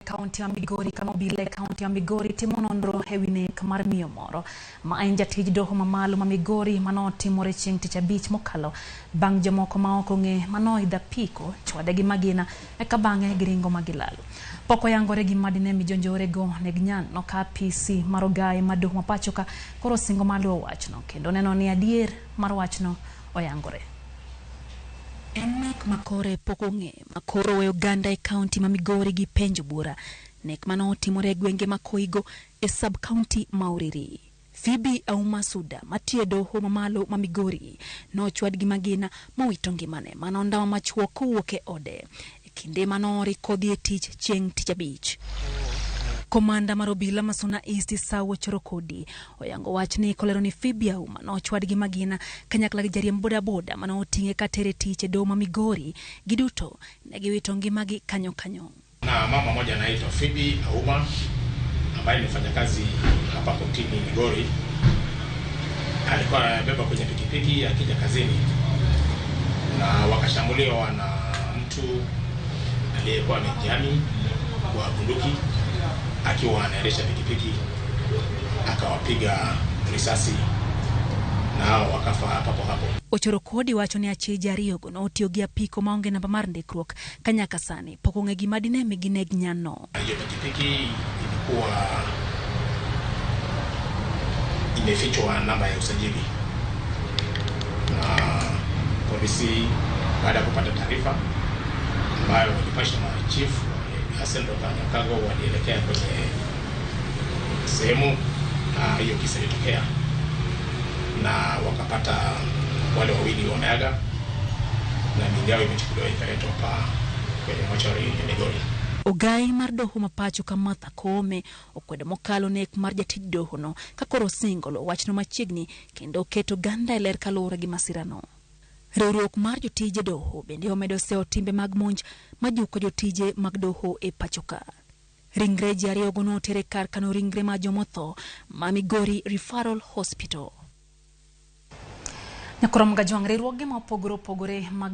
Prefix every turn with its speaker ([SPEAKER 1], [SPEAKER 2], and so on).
[SPEAKER 1] kaunti ya Migori kama obila kaunti ya Migori timo nonro e wi nek mar miyo moro ma en jatij doho ma malo ma Migori manotimore chieng' tich abich mokalo bang' jomoko ma ok ong'e manoidho apiko chwade gi magina eka bang'e giringo magilalo. Pok oyangore gima dine mijonjorego neg nyano ka PC mar ogai ma doho ma pachoka koro singo malo wachno kendo neno ni adier mar wachno oyangore. Nek makore pok ong'e makoro we Uganda e kaunti ma Migori gi penjo bura nek manotimore gwenge makoigo e sub county Mauriri. Phoebe Auma Suda matie doho ma malo ma Migori nochwad gi magina mowito ngimane manondawa machuo kowuok e ode e kinde manori kodhi e tich chieng' tich abich. Komanda mar obila Masuna East Sawo Chorokodi oyango wach ni kolero ni Phoebe Auma nochwad gi magina kanyakla gi jariemb boda boda manoting'e katere tich e doho ma Migori giduto ne giwito ngimagi kanyo.
[SPEAKER 2] Na mama moja anaitwa Phoebe Auma ambaye anafanya kazi hapa kotini Migori, alikuwa anabeba kwenye pikipiki akija kazini na wakashambuliwa na mtu aliyekuwa amejihami kwa bunduki akiwa anaendesha pikipiki, akawapiga risasi na wakafa hapo hapo.
[SPEAKER 1] Ochorokodi wacho ni achije ariyogo notiyo gi apiko maonge namba mar ndikruok kanyaka sani pok ong'e gima dine gineg nyano.
[SPEAKER 2] Hiyo pikipiki ilikuwa imefichwa namba ya usajili, na polisi baada ya kupata taarifa ambayo walipashwa na chief Hasendo Kanyakago walielekea kwenye sehemu hiyo kisa ilitokea na wakapata wale wawili wameaga na miili yao imechukuliwa ikaletwa hapa kwenye mochari ya Migori.
[SPEAKER 1] Ogai mar doho mapacho Martha Koome okwedo mokalo nek mar jatij doho no kakoro singolo wachno machiegni kendo keto ganda e ler kaluwore gi masirano. Riwruok mar jotije doho bende omedo seyo timbe mag monj majuko jotije mag doho e pachoka. Ringre ji ariyogo notere kar kano ringre ma jomotho ma Migori Referral Hospital. Nyakorom gajwang' riwruoge ma opogore mag